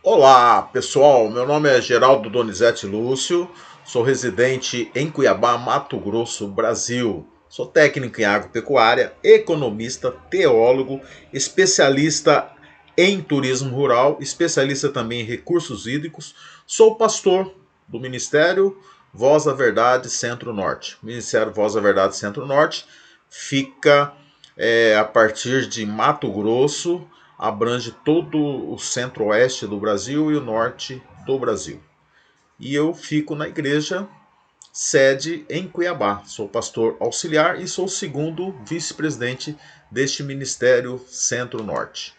Olá, pessoal. Meu nome é Geraldo Donizete Lúcio. Sou residente em Cuiabá, Mato Grosso, Brasil. Sou técnico em agropecuária, economista, teólogo, especialista em turismo rural, especialista também em recursos hídricos. Sou pastor do Ministério Voz da Verdade Centro-Norte. O Ministério Voz da Verdade Centro-Norte fica a partir de Mato Grosso, abrange todo o centro-oeste do Brasil e o norte do Brasil. E eu fico na igreja sede em Cuiabá. Sou pastor auxiliar e sou o segundo vice-presidente deste Ministério Centro-Norte.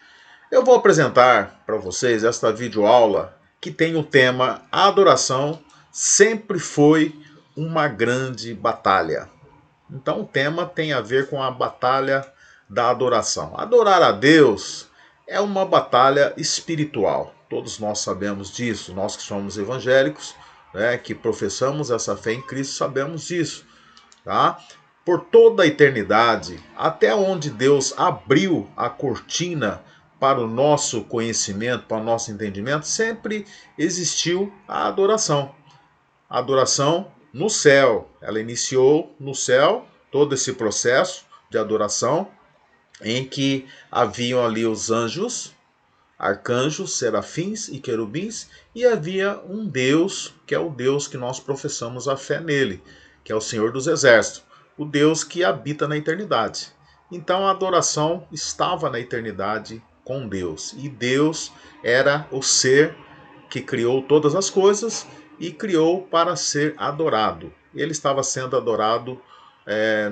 Eu vou apresentar para vocês esta videoaula que tem o tema A adoração sempre foi uma grande batalha. Então o tema tem a ver com a batalha da adoração. Adorar a Deus é uma batalha espiritual. Todos nós sabemos disso, nós que somos evangélicos, né, que professamos essa fé em Cristo, sabemos disso. Tá? Por toda a eternidade, até onde Deus abriu a cortina para o nosso conhecimento, para o nosso entendimento, sempre existiu a adoração. A adoração no céu. Ela iniciou no céu todo esse processo de adoração em que haviam ali os anjos, arcanjos, serafins e querubins, e havia um Deus, que é o Deus que nós professamos a fé nele, que é o Senhor dos Exércitos, o Deus que habita na eternidade. Então a adoração estava na eternidade com Deus, e Deus era o ser que criou todas as coisas e criou para ser adorado. Ele estava sendo adorado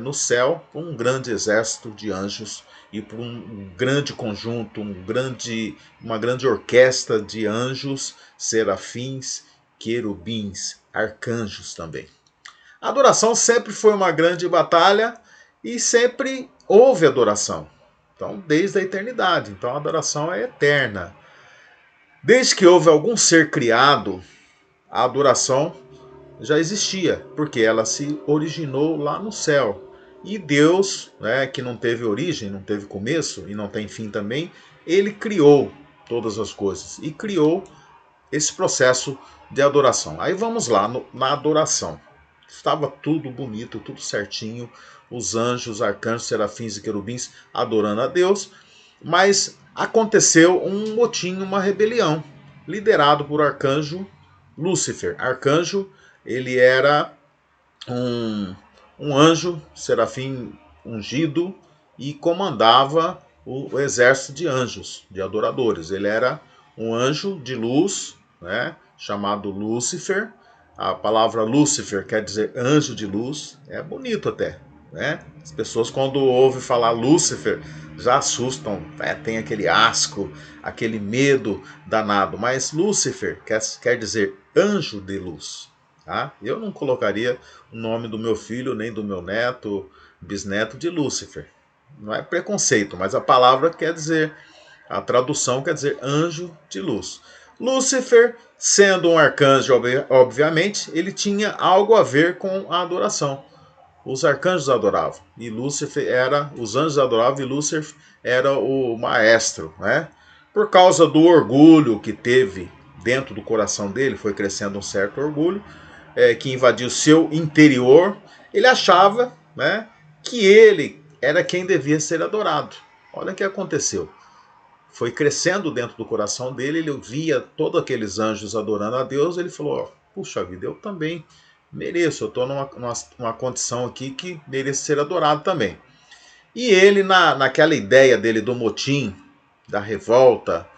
no céu por um grande exército de anjos e por um grande conjunto, uma grande orquestra de anjos, serafins, querubins, arcanjos também. A adoração sempre foi uma grande batalha e sempre houve adoração. Então, desde a eternidade. Então, a adoração é eterna. Desde que houve algum ser criado, a adoração já existia, porque ela se originou lá no céu. E Deus, né, que não teve origem, não teve começo e não tem fim também, ele criou todas as coisas e criou esse processo de adoração. Aí vamos lá na adoração. Estava tudo bonito, tudo certinho, os anjos, arcanjos, serafins e querubins adorando a Deus, mas aconteceu um motim, uma rebelião, liderado por arcanjo Lúcifer. Arcanjo, ele era um, um anjo, serafim ungido, e comandava o exército de anjos, de adoradores. Ele era um anjo de luz, né, chamado Lúcifer. A palavra Lúcifer quer dizer anjo de luz. É bonito até, né? As pessoas quando ouvem falar Lúcifer já assustam, né? Tem aquele asco, aquele medo danado. Mas Lúcifer quer dizer anjo de luz. Tá? Eu não colocaria o nome do meu filho, nem do meu neto, bisneto de Lúcifer. Não é preconceito, mas a palavra quer dizer, a tradução quer dizer anjo de luz. Lúcifer, sendo um arcanjo, obviamente, ele tinha algo a ver com a adoração. Os arcanjos adoravam, e Lúcifer era, os anjos adoravam, e Lúcifer era o maestro, né? Por causa do orgulho que teve dentro do coração dele, foi crescendo um certo orgulho, que invadiu seu interior, ele achava, né, que ele era quem devia ser adorado. Olha o que aconteceu. Foi crescendo dentro do coração dele, ele via todos aqueles anjos adorando a Deus, ele falou, puxa vida, eu também mereço, eu estou numa condição aqui que mereço ser adorado também. E ele, naquela ideia dele do motim, da revolta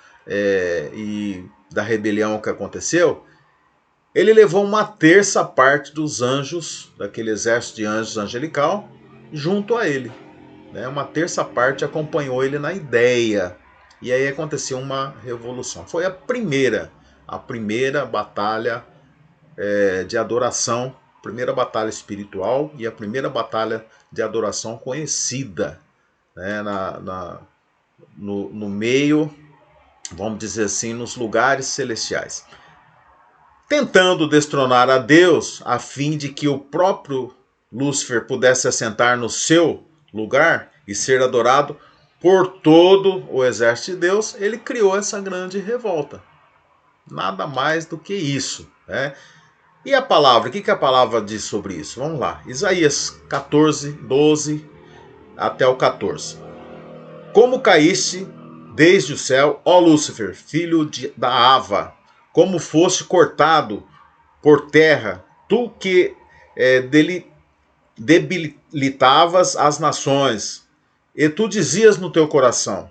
e da rebelião que aconteceu, ele levou uma terça parte dos anjos, daquele exército de anjos angelical, junto a ele. Né? Uma terça parte acompanhou ele na ideia. E aí aconteceu uma revolução. Foi a primeira batalha de adoração, primeira batalha espiritual e a primeira batalha de adoração conhecida, né? No meio, vamos dizer assim, nos lugares celestiais. Tentando destronar a Deus, a fim de que o próprio Lúcifer pudesse assentar no seu lugar e ser adorado por todo o exército de Deus, ele criou essa grande revolta. Nada mais do que isso, né? E a palavra, o que a palavra diz sobre isso? Vamos lá, Isaías 14, 12 até o 14. Como caíste desde o céu, ó Lúcifer, filho da Ava, como foste cortado por terra, tu que debilitavas as nações, e tu dizias no teu coração: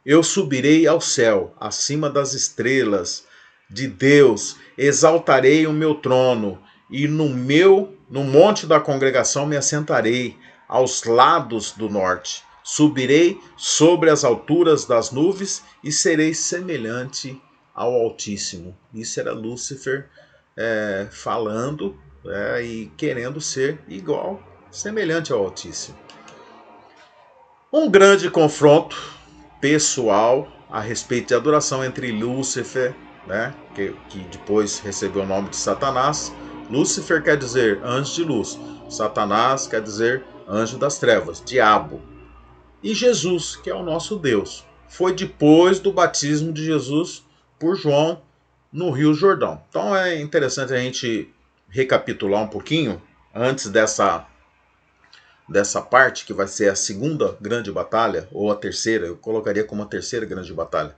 eu subirei ao céu, acima das estrelas de Deus, exaltarei o meu trono, e no monte da congregação me assentarei, aos lados do norte. Subirei sobre as alturas das nuvens e serei semelhante ao Altíssimo. Isso era Lúcifer falando e querendo ser igual, semelhante ao Altíssimo. Um grande confronto pessoal a respeito de adoração entre Lúcifer, né, que depois recebeu o nome de Satanás. Lúcifer quer dizer anjo de luz, Satanás quer dizer anjo das trevas, diabo. E Jesus, que é o nosso Deus. Foi depois do batismo de Jesus por João no Rio Jordão. Então é interessante a gente recapitular um pouquinho antes dessa parte, que vai ser a segunda grande batalha, ou a terceira, eu colocaria como a terceira grande batalha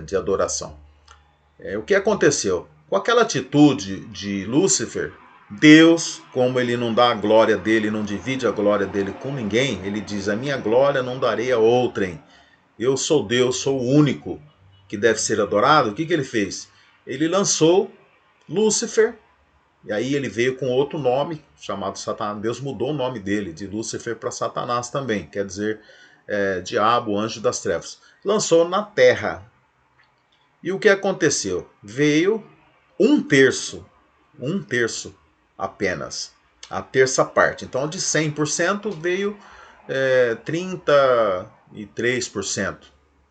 de adoração. O que aconteceu? Com aquela atitude de Lúcifer, Deus, como ele não dá a glória dele, não divide a glória dele com ninguém, ele diz: a minha glória não darei a outrem. Eu sou Deus, sou o único que deve ser adorado. O que ele fez? Ele lançou Lúcifer. E aí ele veio com outro nome, chamado Satanás. Deus mudou o nome dele, de Lúcifer para Satanás também, quer dizer, diabo, anjo das trevas. Lançou na terra. E o que aconteceu? Veio um terço apenas, a terça parte. Então de 100% veio 33%.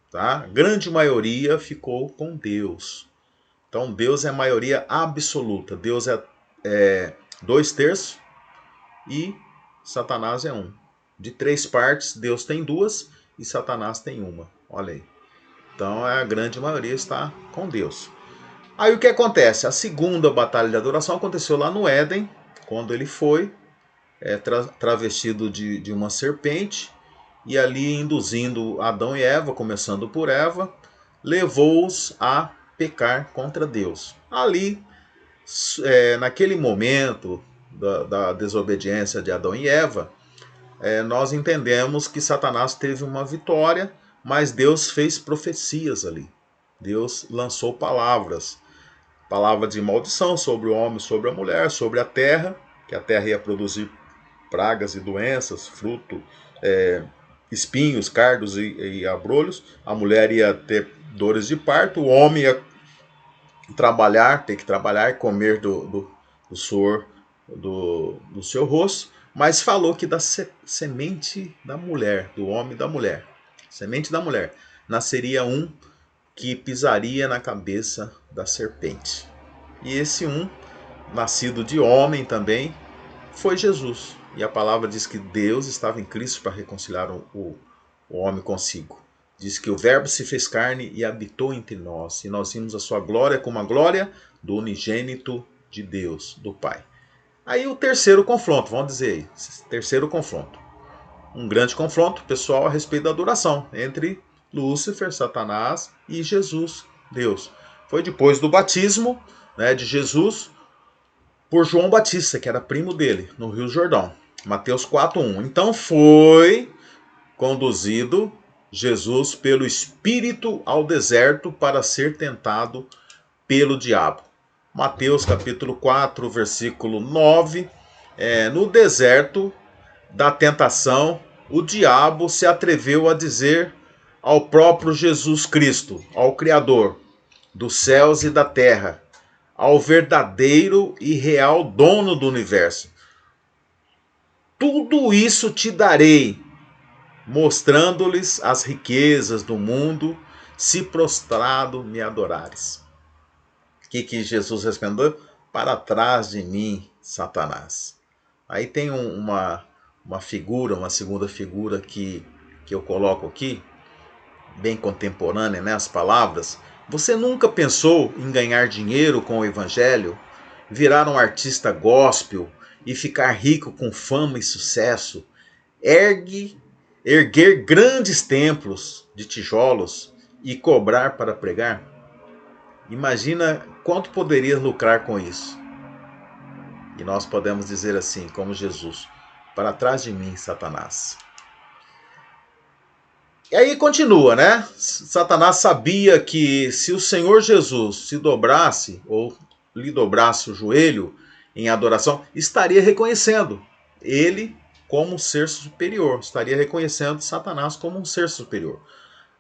Tá? A grande maioria ficou com Deus. Então Deus é a maioria absoluta. Deus é 2/3 e Satanás é 1. De 3 partes, Deus tem 2 e Satanás tem 1. Olha aí. Então a grande maioria está com Deus. Aí o que acontece? A segunda batalha de adoração aconteceu lá no Éden, quando ele foi travestido de uma serpente e ali induzindo Adão e Eva, começando por Eva, levou-os a pecar contra Deus. Ali, naquele momento da desobediência de Adão e Eva, nós entendemos que Satanás teve uma vitória, mas Deus fez profecias ali. Deus lançou palavras de maldição sobre o homem, sobre a mulher, sobre a terra, que a terra ia produzir pragas e doenças, fruto, espinhos, cardos e abrolhos. A mulher ia ter dores de parto, o homem ia ter que trabalhar, comer do suor do seu rosto, mas falou que da semente da mulher, do homem e da mulher, semente da mulher, nasceria um que pisaria na cabeça da serpente. E esse nascido de homem também, foi Jesus. E a palavra diz que Deus estava em Cristo para reconciliar o homem consigo. Diz que o Verbo se fez carne e habitou entre nós. E nós vimos a sua glória como a glória do unigênito de Deus, do Pai. Aí o terceiro confronto, vamos dizer aí. Terceiro confronto. Um grande confronto, pessoal, a respeito da adoração entre Lúcifer, Satanás e Jesus, Deus. Foi depois do batismo de Jesus por João Batista, que era primo dele, no Rio Jordão. Mateus 4:1. Então foi conduzido Jesus pelo Espírito ao deserto para ser tentado pelo diabo. Mateus capítulo 4, versículo 9. No deserto da tentação, o diabo se atreveu a dizer ao próprio Jesus Cristo, ao Criador dos céus e da terra, ao verdadeiro e real dono do universo: tudo isso te darei, mostrando-lhes as riquezas do mundo, se prostrado me adorares. O que Jesus respondeu? Para trás de mim, Satanás. Aí tem uma figura, uma segunda figura que eu coloco aqui, bem contemporânea, as palavras, Você nunca pensou em ganhar dinheiro com o evangelho, virar um artista gospel e ficar rico com fama e sucesso? Ergue, erguer grandes templos de tijolos e cobrar para pregar? Imagina quanto poderia lucrar com isso. E nós podemos dizer assim, como Jesus: para trás de mim, Satanás. E aí continua, né? Satanás sabia que se o Senhor Jesus se dobrasse, ou lhe dobrasse o joelho em adoração, estaria reconhecendo ele como um ser superior, estaria reconhecendo Satanás como um ser superior.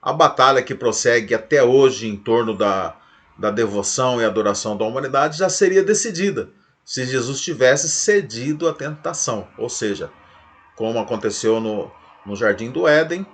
A batalha que prossegue até hoje em torno da devoção e adoração da humanidade já seria decidida se Jesus tivesse cedido à tentação. Ou seja, como aconteceu no Jardim do Éden,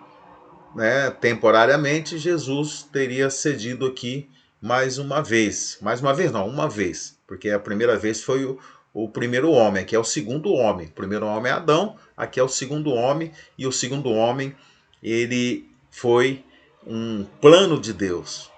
né, temporariamente, Jesus teria cedido aqui mais uma vez. Mais uma vez não, uma vez. Porque a primeira vez foi o primeiro homem, aqui é o segundo homem. O primeiro homem é Adão, aqui é o segundo homem. E o segundo homem, ele foi um plano de Deus.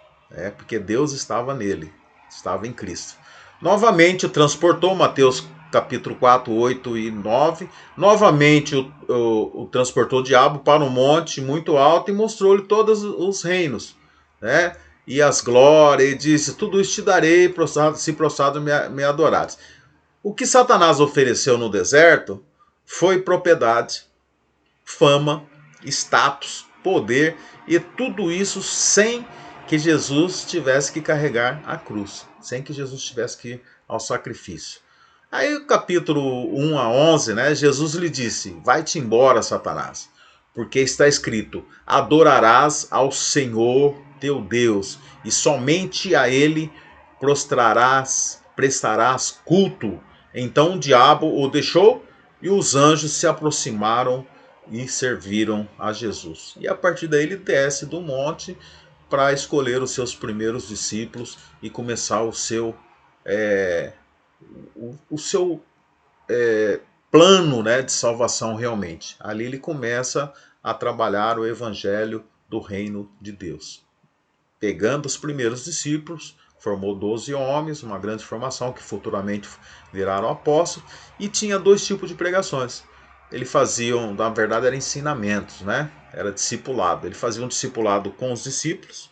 Porque Deus estava nele, estava em Cristo. Novamente o transportou, Mateus capítulo 4, 8 e 9. Novamente o transportou o diabo para um monte muito alto e mostrou-lhe todos os reinos, né? E as glórias, e disse: tudo isso te darei, se prostrado me adorares. O que Satanás ofereceu no deserto foi propriedade, fama, status, poder, e tudo isso sem que Jesus tivesse que carregar a cruz, sem que Jesus tivesse que ir ao sacrifício. Aí o capítulo 1 a 11, né, Jesus lhe disse: vai-te embora, Satanás, porque está escrito: adorarás ao Senhor teu Deus, e somente a ele prestarás culto. Então o diabo o deixou, e os anjos se aproximaram e serviram a Jesus. E a partir daí ele desce do monte para escolher os seus primeiros discípulos e começar o seu plano, né, de salvação realmente. Ali ele começa a trabalhar o evangelho do reino de Deus. Pegando os primeiros discípulos, formou 12 homens, uma grande formação que futuramente viraram apóstolos, e tinha dois tipos de pregações. Ele fazia, na verdade, eram ensinamentos, né? Era discipulado. Ele fazia um discipulado com os discípulos,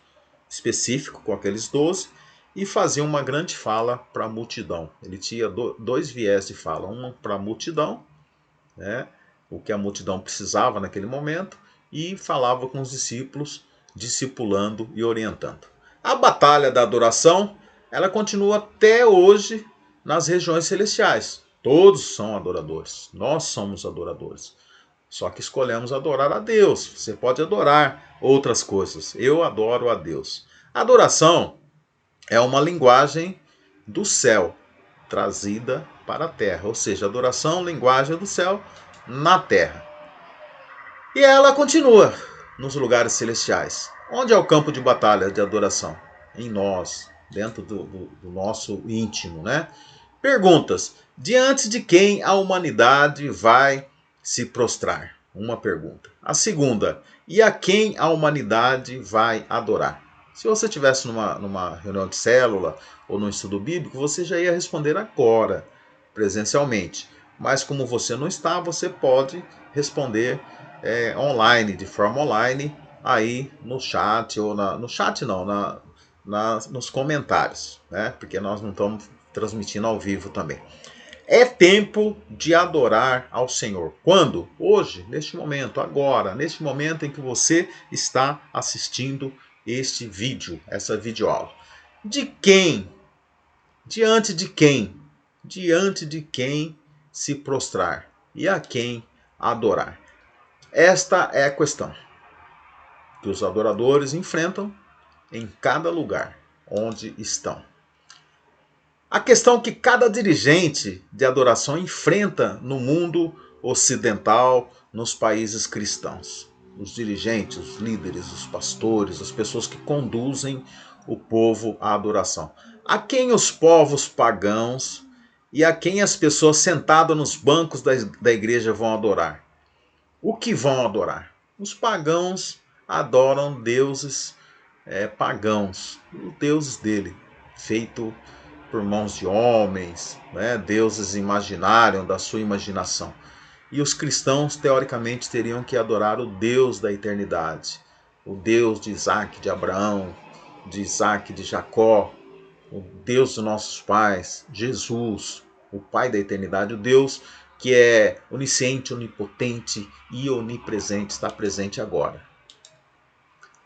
específico, com aqueles 12, e fazia uma grande fala para a multidão. Ele tinha dois viés de fala, uma para a multidão, né, o que a multidão precisava naquele momento, e falava com os discípulos, discipulando e orientando. A batalha da adoração, ela continua até hoje nas regiões celestiais. Todos são adoradores, nós somos adoradores. Só que escolhemos adorar a Deus. Você pode adorar outras coisas. Eu adoro a Deus. A adoração é uma linguagem do céu trazida para a terra. Ou seja, adoração, linguagem do céu na terra. E ela continua nos lugares celestiais. Onde é o campo de batalha de adoração? Em nós, dentro do nosso íntimo, né? Perguntas. Diante de quem a humanidade vai se prostrar? Uma pergunta. A segunda. E a quem a humanidade vai adorar? Se você estivesse numa reunião de célula ou num estudo bíblico, você já ia responder agora, presencialmente. Mas como você não está, você pode responder online, de forma online, aí no chat, ou no chat não, nos comentários, né? Porque nós não estamos transmitindo ao vivo também. É tempo de adorar ao Senhor. Quando? Hoje, neste momento, agora, neste momento em que você está assistindo este vídeo, essa videoaula. De quem? Diante de quem? Diante de quem se prostrar e a quem adorar? Esta é a questão que os adoradores enfrentam em cada lugar onde estão. A questão que cada dirigente de adoração enfrenta no mundo ocidental, nos países cristãos. Os dirigentes, os líderes, os pastores, as pessoas que conduzem o povo à adoração. A quem os povos pagãos e a quem as pessoas sentadas nos bancos da igreja vão adorar? O que vão adorar? Os pagãos adoram deuses pagãos, os deuses dele, feito por mãos de homens, né? Deuses imaginários da sua imaginação. E os cristãos, teoricamente, teriam que adorar o Deus da eternidade, o Deus de Isaac, de Abraão, de Isaac, de Jacó, o Deus dos nossos pais, Jesus, o Pai da eternidade, o Deus que é onisciente, onipotente e onipresente, está presente agora.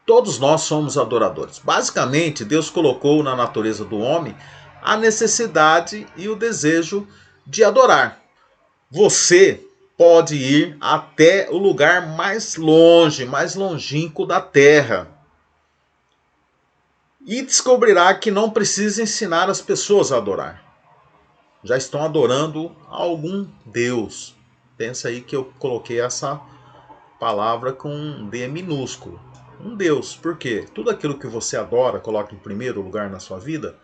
Todos nós somos adoradores. Basicamente, Deus colocou na natureza do homem a necessidade e o desejo de adorar. Você pode ir até o lugar mais longe, mais longínquo da Terra, e descobrirá que não precisa ensinar as pessoas a adorar. Já estão adorando algum Deus. Pensa aí que eu coloquei essa palavra com um D minúsculo. Um Deus. Por quê? Tudo aquilo que você adora, coloca em primeiro lugar na sua vida,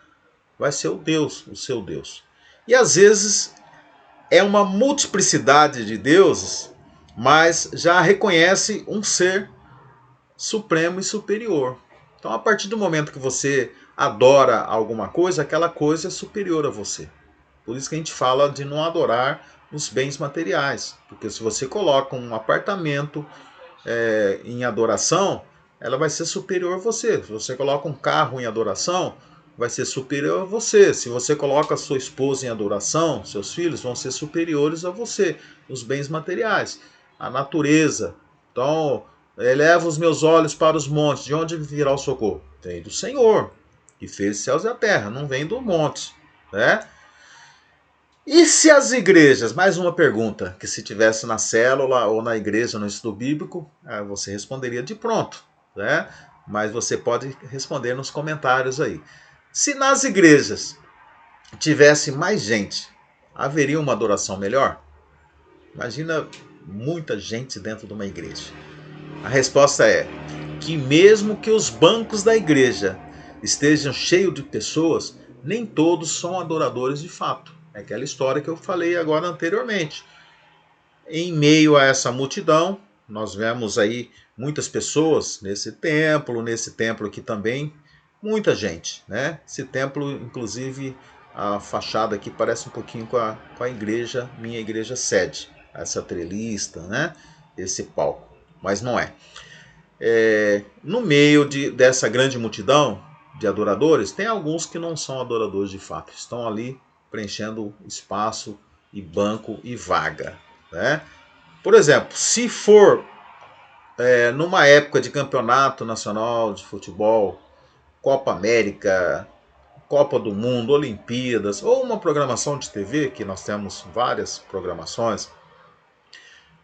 vai ser o Deus, o seu Deus. E às vezes é uma multiplicidade de deuses, mas já reconhece um ser supremo e superior. Então, a partir do momento que você adora alguma coisa, aquela coisa é superior a você. Por isso que a gente fala de não adorar os bens materiais. Porque se você coloca um apartamento em adoração, ela vai ser superior a você. Se você coloca um carro em adoração, vai ser superior a você. Se você coloca a sua esposa em adoração, seus filhos vão ser superiores a você. Os bens materiais, a natureza. Então, eleva os meus olhos para os montes. De onde virá o socorro? Vem do Senhor, que fez os céus e a terra. Não vem do monte, né? E se as igrejas, mais uma pergunta, que se tivesse na célula ou na igreja no estudo bíblico, você responderia de pronto, né? Mas você pode responder nos comentários aí. Se nas igrejas tivesse mais gente, haveria uma adoração melhor? Imagina muita gente dentro de uma igreja. A resposta é que mesmo que os bancos da igreja estejam cheios de pessoas, nem todos são adoradores de fato. É aquela história que eu falei agora anteriormente. Em meio a essa multidão, nós vemos aí muitas pessoas nesse templo aqui também, muita gente, né? Esse templo, inclusive, a fachada aqui parece um pouquinho com a igreja, minha igreja sede, essa trelista, né? Esse palco, mas não é. No meio dessa grande multidão de adoradores, tem alguns que não são adoradores de fato, estão ali preenchendo espaço e banco e vaga, né? Por exemplo, se for numa época de campeonato nacional de futebol, Copa América, Copa do Mundo, Olimpíadas, ou uma programação de TV, que nós temos várias programações,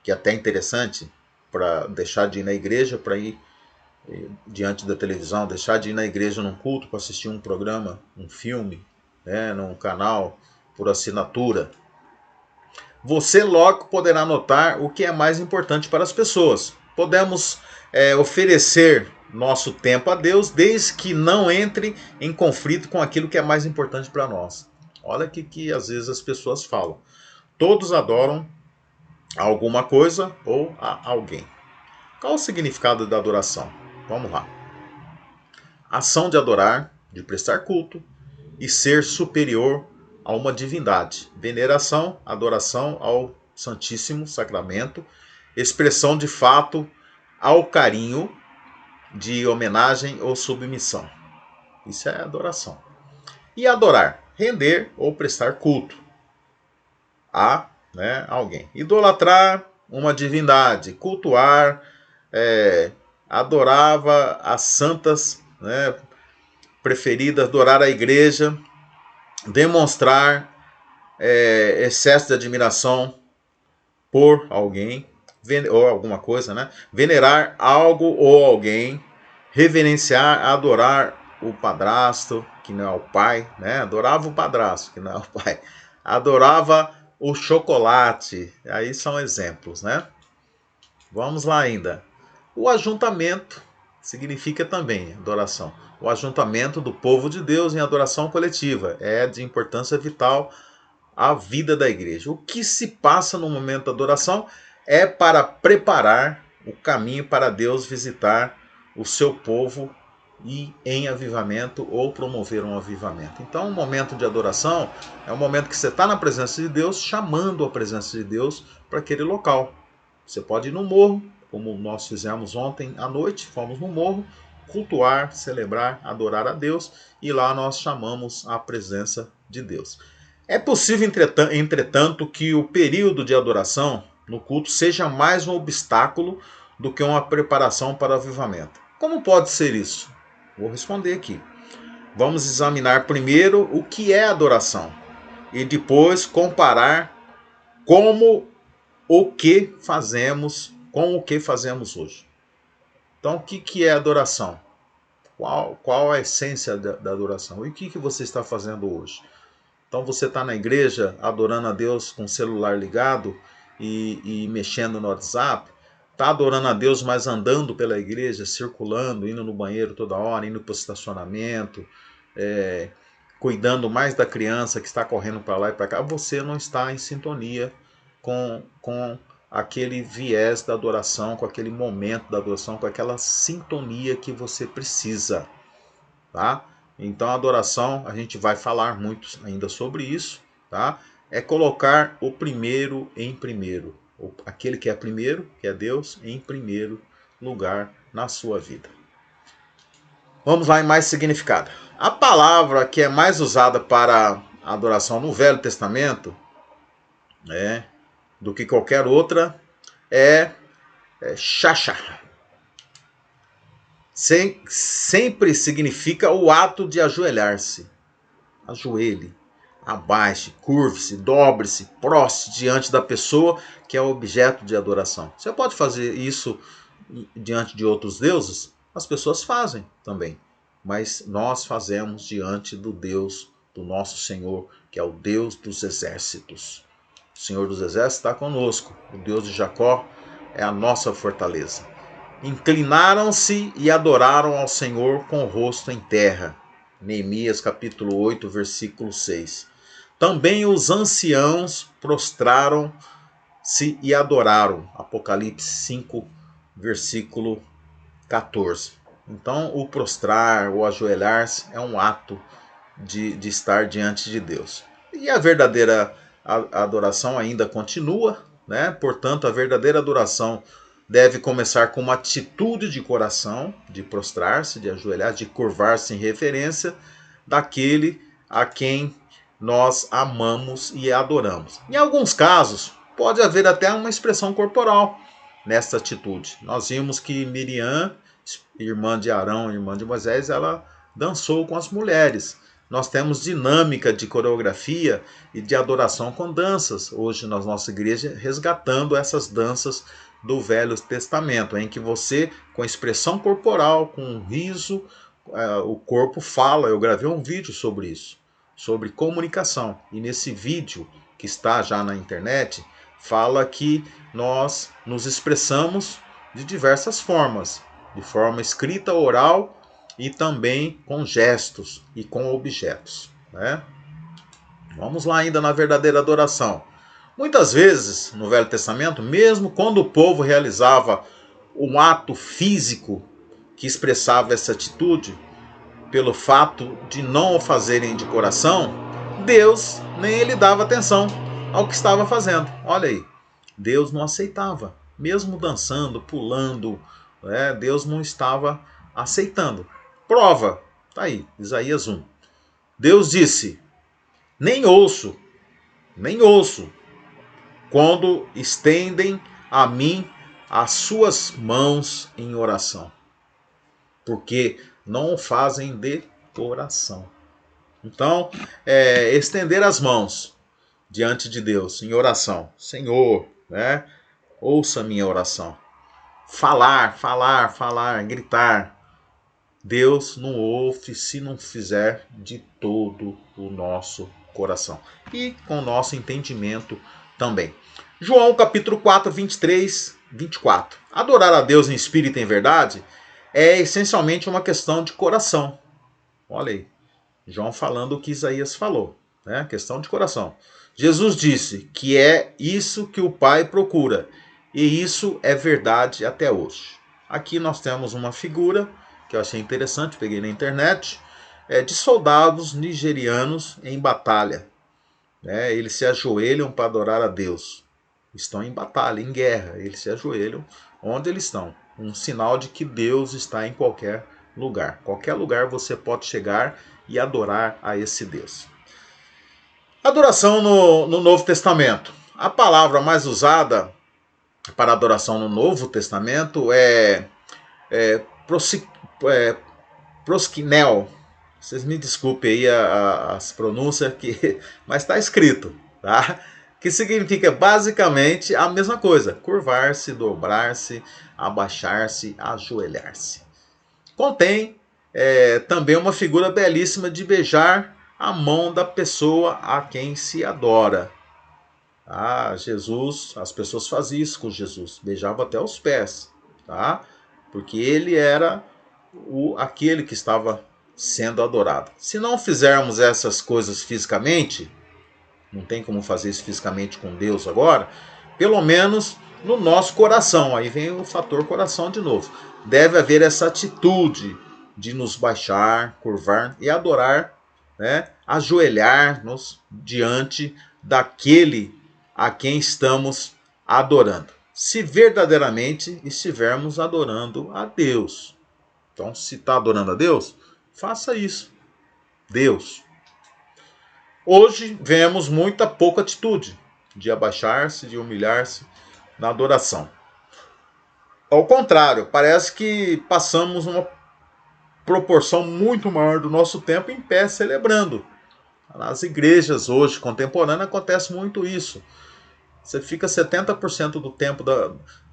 que é até interessante, para deixar de ir na igreja, para ir diante da televisão, deixar de ir na igreja num culto para assistir um programa, um filme, né, num canal por assinatura. Você logo poderá notar o que é mais importante para as pessoas. Podemos oferecer nosso tempo a Deus, desde que não entre em conflito com aquilo que é mais importante para nós. Olha o que às vezes as pessoas falam. Todos adoram alguma coisa ou a alguém. Qual o significado da adoração? Vamos lá. Ação de adorar, de prestar culto e ser superior a uma divindade. Veneração, adoração ao Santíssimo Sacramento, expressão de fato ao carinho, de homenagem ou submissão. Isso é adoração. E adorar, render ou prestar culto a alguém. Idolatrar uma divindade, cultuar, adorava as santas, preferidas, adorar a igreja, demonstrar excesso de admiração por alguém ou alguma coisa, né? Venerar algo ou alguém, reverenciar, adorar o padrasto, que não é o pai, né? Adorava o padrasto, que não é o pai. Adorava o chocolate. Aí são exemplos, né? Vamos lá ainda. O ajuntamento significa também adoração. O ajuntamento do povo de Deus em adoração coletiva é de importância vital à vida da igreja. O que se passa no momento da adoração é para preparar o caminho para Deus visitar o seu povo ir em avivamento ou promover um avivamento. Então, o momento de adoração é um momento que você está na presença de Deus, chamando a presença de Deus para aquele local. Você pode ir no morro, como nós fizemos ontem à noite, fomos no morro, cultuar, celebrar, adorar a Deus, e lá nós chamamos a presença de Deus. É possível, entretanto, que o período de adoração no culto seja mais um obstáculo do que uma preparação para o avivamento. Como pode ser isso? Vou responder aqui. Vamos examinar primeiro o que é adoração e depois comparar como o que fazemos com o que fazemos hoje. Então, o que é adoração? Qual a essência da adoração? E o que você está fazendo hoje? Então, você está na igreja adorando a Deus com o celular ligado e mexendo no WhatsApp? Está adorando a Deus, mas andando pela igreja, circulando, indo no banheiro toda hora, indo para o estacionamento, cuidando mais da criança que está correndo para lá e para cá? Você não está em sintonia com aquele viés da adoração, com aquele momento da adoração, com aquela sintonia que você precisa, tá? Então a adoração, a gente vai falar muito ainda sobre isso, tá? É colocar o primeiro em primeiro, aquele que é primeiro, que é Deus, em primeiro lugar na sua vida. Vamos lá em mais significado. A palavra que é mais usada para a adoração no Velho Testamento, do que qualquer outra, é chacha. Sempre significa o ato de ajoelhar-se. Ajoelhe, abaixe, curve-se, dobre-se, prostre diante da pessoa que é o objeto de adoração. Você pode fazer isso diante de outros deuses? As pessoas fazem também. Mas nós fazemos diante do Deus, do nosso Senhor, que é o Deus dos exércitos. O Senhor dos exércitos está conosco. O Deus de Jacó é a nossa fortaleza. Inclinaram-se e adoraram ao Senhor com o rosto em terra. Neemias capítulo 8, versículo 6. Também os anciãos prostraram-se e adoraram. Apocalipse 5, versículo 14. Então, o prostrar, o ajoelhar-se é um ato de estar diante de Deus. E a verdadeira adoração ainda continua, né? Portanto, a verdadeira adoração deve começar com uma atitude de coração, de prostrar-se, de ajoelhar, de curvar-se em referência daquele a quem nós amamos e adoramos. Em alguns casos, pode haver até uma expressão corporal nessa atitude. Nós vimos que Miriam, irmã de Arão, irmã de Moisés, ela dançou com as mulheres. Nós temos dinâmica de coreografia e de adoração com danças, hoje na nossa igreja, resgatando essas danças do Velho Testamento, em que você, com expressão corporal, com um riso, o corpo fala. Eu gravei um vídeo sobre isso, sobre comunicação. E nesse vídeo, que está já na internet, fala que nós nos expressamos de diversas formas, de forma escrita, oral e também com gestos e com objetos, né? Vamos lá ainda na verdadeira adoração. Muitas vezes, no Velho Testamento, mesmo quando o povo realizava um ato físico que expressava essa atitude, pelo fato de não o fazerem de coração, Deus nem ele dava atenção ao que estava fazendo. Olha aí, Deus não aceitava, mesmo dançando, pulando, Deus não estava aceitando. Prova, tá aí, Isaías 1. Deus disse: nem ouço, quando estendem a mim as suas mãos em oração, porque não o fazem de coração. Então, estender as mãos diante de Deus em oração. Senhor, ouça a minha oração. Falar, gritar. Deus não ouve se não fizer de todo o nosso coração. E com o nosso entendimento também. João capítulo 4, 23, 24. Adorar a Deus em espírito e em verdade é essencialmente uma questão de coração. Olha aí, João falando o que Isaías falou, né? Questão de coração. Jesus disse que é isso que o Pai procura, e isso é verdade até hoje. Aqui nós temos uma figura que eu achei interessante, peguei na internet, de soldados nigerianos em batalha. Eles se ajoelham para adorar a Deus. Estão em batalha, em guerra. Eles se ajoelham onde eles estão. Um sinal de que Deus está em qualquer lugar. Qualquer lugar você pode chegar e adorar a esse Deus. Adoração no Novo Testamento. A palavra mais usada para adoração no Novo Testamento é proskinel. Vocês me desculpem aí as pronúncias, mas está escrito, tá? Que significa basicamente a mesma coisa: curvar-se, dobrar-se, abaixar-se, ajoelhar-se. Contém também uma figura belíssima de beijar a mão da pessoa a quem se adora. Jesus, as pessoas faziam isso com Jesus, beijavam até os pés, tá? Porque ele era aquele que estava sendo adorado. Se não fizermos essas coisas fisicamente, não tem como fazer isso fisicamente com Deus agora, pelo menos no nosso coração, aí vem o fator coração de novo, deve haver essa atitude de nos baixar, curvar e adorar, ajoelhar-nos diante daquele a quem estamos adorando, se verdadeiramente estivermos adorando a Deus. Então, se está adorando a Deus, faça isso. Deus. Hoje vemos muita pouca atitude de abaixar-se, de humilhar-se na adoração. Ao contrário, parece que passamos uma proporção muito maior do nosso tempo em pé celebrando. Nas igrejas hoje contemporâneas acontece muito isso. Você fica 70% do tempo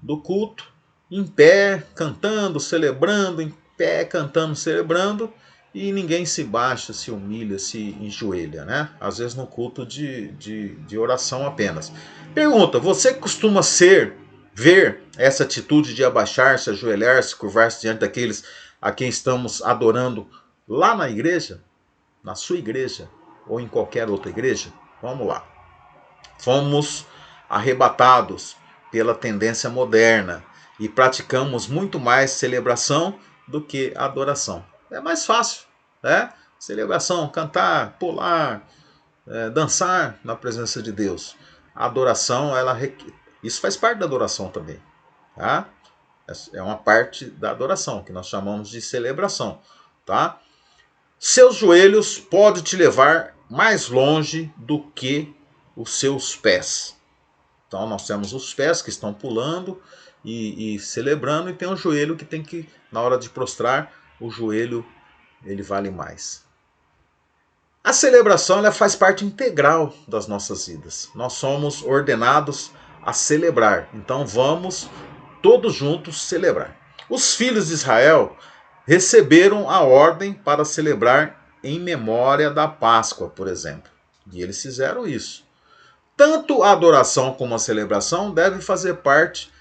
do culto em pé, cantando, celebrando, em pé, cantando, celebrando, e ninguém se baixa, se humilha, se enjoelha, Às vezes no culto de oração apenas. Pergunta: você costuma ver essa atitude de abaixar-se, ajoelhar-se, curvar-se diante daqueles a quem estamos adorando lá na igreja? Na sua igreja? Ou em qualquer outra igreja? Vamos lá. Fomos arrebatados pela tendência moderna e praticamos muito mais celebração do que adoração. É mais fácil, Celebração, cantar, pular, dançar na presença de Deus. A adoração, isso faz parte da adoração também, tá? É uma parte da adoração, que nós chamamos de celebração, tá? Seus joelhos podem te levar mais longe do que os seus pés. Então nós temos os pés que estão pulando e celebrando, e tem o joelho que tem que, na hora de prostrar, o joelho ele vale mais. A celebração ela faz parte integral das nossas vidas. Nós somos ordenados a celebrar. Então vamos todos juntos celebrar. Os filhos de Israel receberam a ordem para celebrar em memória da Páscoa, por exemplo. E eles fizeram isso. Tanto a adoração como a celebração devem fazer parte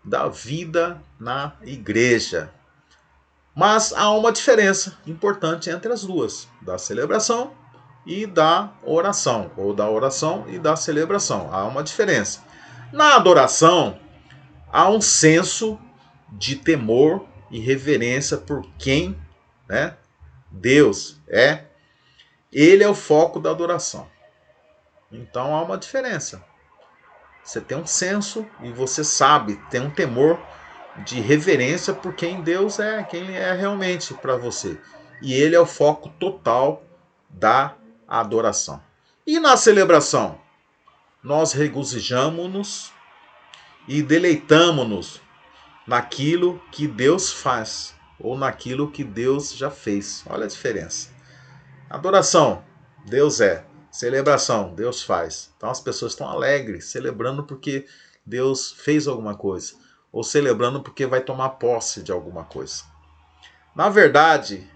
da vida na igreja. Mas há uma diferença importante entre as duas, da celebração e da oração, ou da oração e da celebração. Há uma diferença. Na adoração, há um senso de temor e reverência por quem, Deus é. Ele é o foco da adoração. Então há uma diferença. Você tem um senso e você sabe, tem um temor de reverência por quem Deus é, quem Ele é realmente para você. E Ele é o foco total da adoração. E na celebração, nós regozijamos-nos e deleitamos-nos naquilo que Deus faz, ou naquilo que Deus já fez. Olha a diferença. Adoração, Deus é. Celebração, Deus faz. Então as pessoas estão alegres, celebrando porque Deus fez alguma coisa, ou celebrando porque vai tomar posse de alguma coisa. Na verdade,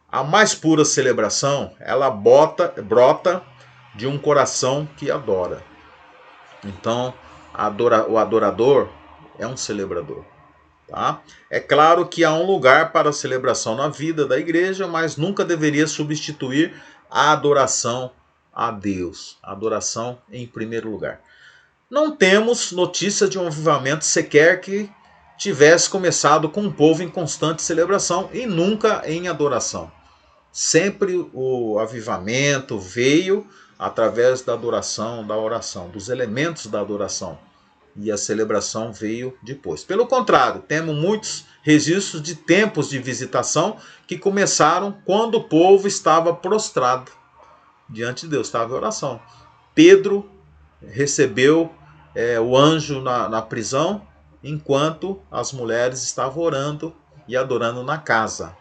a mais pura celebração, ela brota de um coração que adora. Então, o adorador é um celebrador. Tá? É claro que há um lugar para a celebração na vida da igreja, mas nunca deveria substituir a adoração a Deus. A adoração em primeiro lugar. Não temos notícia de um avivamento sequer que tivesse começado com o povo em constante celebração e nunca em adoração. Sempre o avivamento veio através da adoração, da oração, dos elementos da adoração. E a celebração veio depois. Pelo contrário, temos muitos registros de tempos de visitação que começaram quando o povo estava prostrado diante de Deus, estava em oração. Pedro recebeu o anjo na prisão, enquanto as mulheres estavam orando e adorando na casa.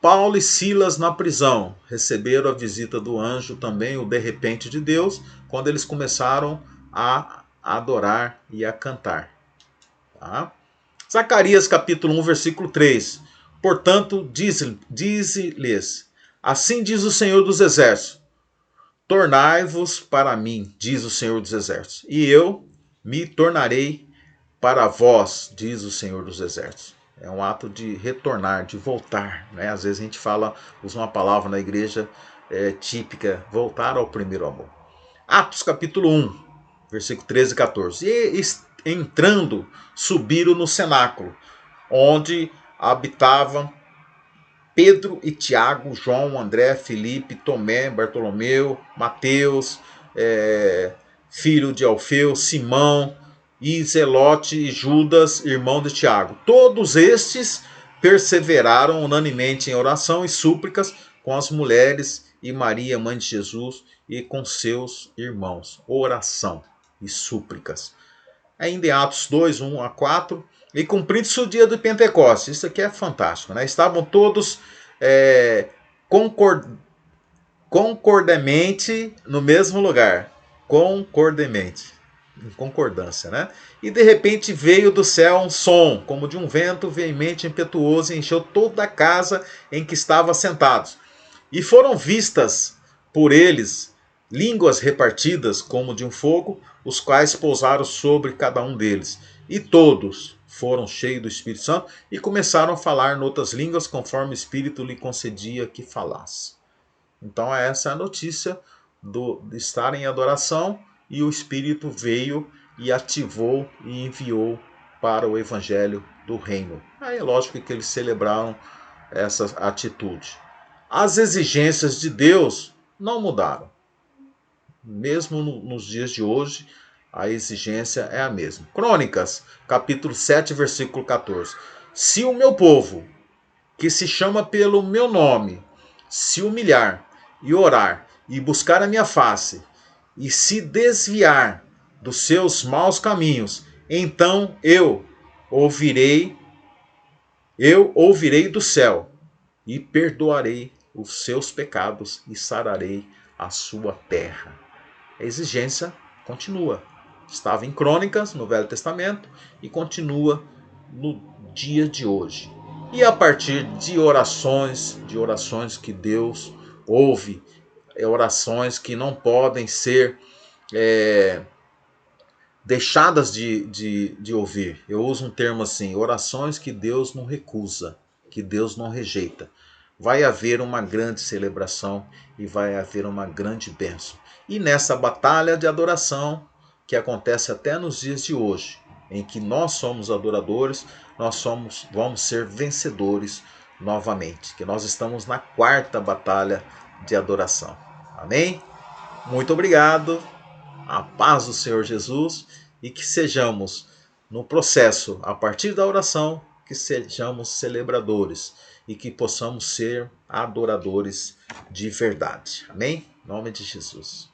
Paulo e Silas na prisão receberam a visita do anjo também, o de repente de Deus, quando eles começaram a adorar e a cantar. Tá? Zacarias capítulo 1, versículo 3. Portanto, dize-lhes, assim diz o Senhor dos Exércitos, tornai-vos para mim, diz o Senhor dos Exércitos, e eu me tornarei para vós, diz o Senhor dos Exércitos. É um ato de retornar, de voltar. Né? Às vezes a gente usa uma palavra na igreja típica, voltar ao primeiro amor. Atos capítulo 1, versículo 13 e 14. E entrando, subiram no cenáculo, onde habitavam Pedro e Tiago, João, André, Filipe, Tomé, Bartolomeu, Mateus, filho de Alfeu, Simão, e Zelote e Judas, irmão de Tiago. Todos estes perseveraram unanimemente em oração e súplicas com as mulheres e Maria, mãe de Jesus, e com seus irmãos. Oração e súplicas. Ainda em Atos 2, 1 a 4, e cumprindo-se o dia do Pentecostes. Isso aqui é fantástico, né? Estavam todos concordemente no mesmo lugar. Concordemente. Em concordância, né? E de repente veio do céu um som, como de um vento veemente e impetuoso, e encheu toda a casa em que estavam sentados. E foram vistas por eles línguas repartidas como de um fogo, os quais pousaram sobre cada um deles. E todos foram cheios do Espírito Santo e começaram a falar noutras línguas, conforme o Espírito lhe concedia que falasse. Então essa é a notícia de estar em adoração, e o Espírito veio e ativou e enviou para o Evangelho do Reino. Aí é lógico que eles celebraram essa atitude. As exigências de Deus não mudaram. Mesmo nos dias de hoje, a exigência é a mesma. Crônicas, capítulo 7, versículo 14. Se o meu povo, que se chama pelo meu nome, se humilhar e orar e buscar a minha face e se desviar dos seus maus caminhos, então eu ouvirei do céu e perdoarei os seus pecados e sararei a sua terra. A exigência continua. Estava em Crônicas, no Velho Testamento, e continua no dia de hoje. E a partir de orações que Deus ouve, orações que não podem ser deixadas de ouvir. Eu uso um termo assim, orações que Deus não recusa, que Deus não rejeita. Vai haver uma grande celebração e vai haver uma grande bênção. E nessa batalha de adoração, que acontece até nos dias de hoje, em que nós somos adoradores, vamos ser vencedores novamente. Que nós estamos na 4ª batalha de adoração. Amém? Muito obrigado. A paz do Senhor Jesus, e que sejamos, no processo, a partir da oração, que sejamos celebradores e que possamos ser adoradores de verdade. Amém? Em nome de Jesus.